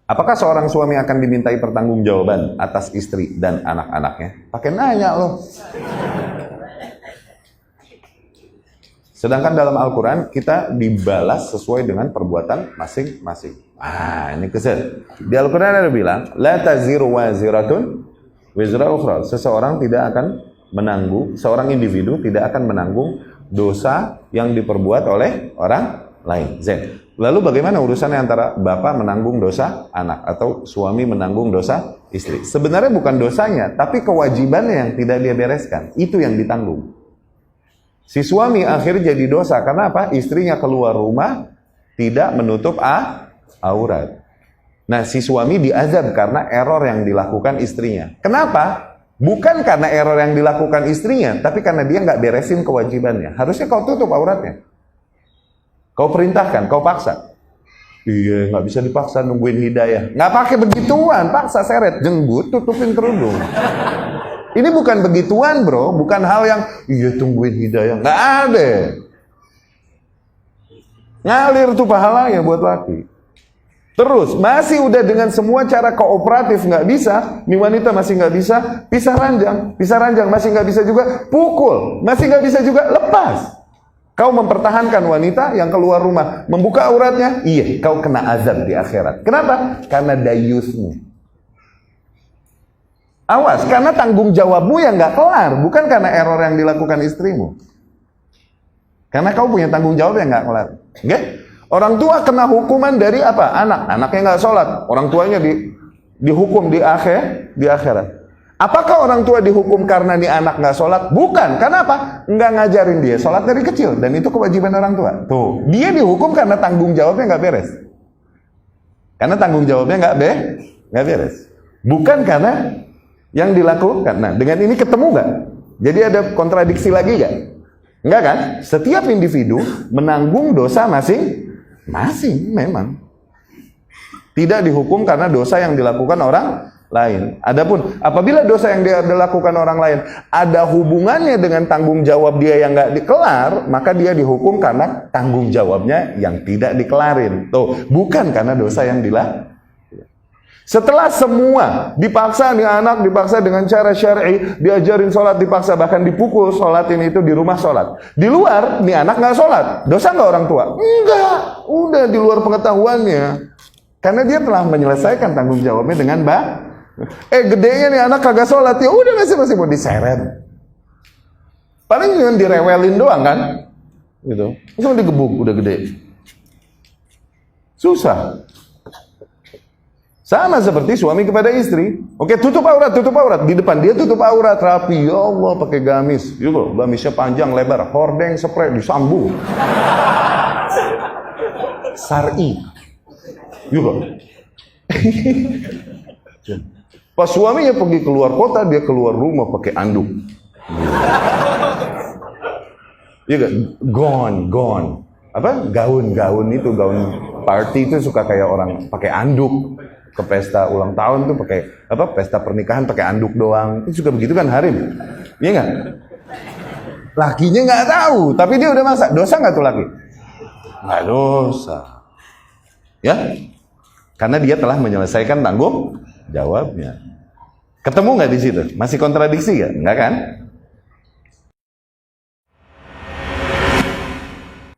Apakah seorang suami akan dimintai pertanggungjawaban atas istri dan anak-anaknya? Pakai nanya loh. Sedangkan dalam Al-Quran kita dibalas sesuai dengan perbuatan masing-masing. Ini keset. Di Al-Quran ada bilang, la taziru waziratun wizra ukhra. Seseorang tidak akan menanggung, seorang individu tidak akan menanggung dosa yang diperbuat oleh orang lain. Zen. Lalu bagaimana urusannya antara bapak menanggung dosa anak atau suami menanggung dosa istri? Sebenarnya bukan dosanya, tapi kewajibannya yang tidak dia bereskan. Itu yang ditanggung. Si suami akhirnya jadi dosa karena apa? Istrinya keluar rumah tidak menutup aurat. Nah, si suami diazab karena error yang dilakukan istrinya. Kenapa? Bukan karena error yang dilakukan istrinya, tapi karena dia nggak beresin kewajibannya. Harusnya kau tutup auratnya. Kau perintahkan, kau paksa. Iya, nggak bisa dipaksa nungguin hidayah. Nggak pakai begituan, paksa seret, jenggut, tutupin kerudung. Ini bukan begituan bro, bukan hal yang iya tungguin hidayah. Nggak ada. Ngalir tuh pahalanya buat laki. Terus, masih udah dengan semua cara kooperatif nggak bisa, nih wanita masih nggak bisa, pisah ranjang masih nggak bisa juga, pukul, masih nggak bisa juga, lepas. Kau mempertahankan wanita yang keluar rumah, membuka auratnya, iya, kau kena azab di akhirat. Kenapa? Karena dayusmu. Awas, karena tanggung jawabmu yang nggak kelar, bukan karena error yang dilakukan istrimu. Karena kau punya tanggung jawab yang nggak kelar. Oke? Orang tua kena hukuman dari apa? Anaknya nggak sholat, orang tuanya dihukum di akhirat. Apakah orang tua dihukum karena nih anak nggak sholat? Bukan. Karena apa? Nggak ngajarin dia sholat dari kecil. Dan itu kewajiban orang tua. Tuh, dia dihukum karena tanggung jawabnya nggak beres. Karena tanggung jawabnya nggak beres. Bukan karena yang dilakukan. Nah, dengan ini ketemu nggak? Jadi ada kontradiksi lagi nggak? Nggak kan? Setiap individu menanggung dosa masing-masing memang. Tidak dihukum karena dosa yang dilakukan orang lain. Adapun apabila dosa yang dia dilakukan orang lain ada hubungannya dengan tanggung jawab dia yang nggak dikelar, maka dia dihukum karena tanggung jawabnya yang tidak dikelarin. Tuh, bukan karena dosa yang dilakukan. Setelah semua dipaksa nih anak, dipaksa dengan cara syar'i, diajarin sholat, dipaksa bahkan dipukul sholatin itu di rumah sholat. Di luar nih anak nggak sholat, dosa nggak orang tua? Enggak, udah di luar pengetahuannya. Karena dia telah menyelesaikan tanggung jawabnya dengan gedenya nih anak kagak sholat, ya udah masih mau diseret. Paling cuma direwelin doang kan, gitu. Cuma digebuk udah gede. Susah. Sama seperti suami kepada istri. Oke, tutup aurat. Di depan dia tutup aurat rapi. Ya Allah, pakai gamis. Gitu, gamisnya panjang, lebar, hordeng, spray, disambung. Syar'i. Gitu. Pas suaminya pergi keluar kota, dia keluar rumah pakai anduk. Iya gak? Gone. Apa? Gaun itu, gaun party itu suka kayak orang pakai anduk. Ke pesta ulang tahun tuh pakai apa? Pesta pernikahan pakai anduk doang. Itu juga begitu kan Harim? Iya nggak? Lakinya nggak tahu, tapi dia udah masak. Dosa nggak tuh laki? Nggak dosa. Ya? Karena dia telah menyelesaikan tanggung jawabnya. Ketemu nggak di situ? Masih kontradiksi nggak? Nggak kan?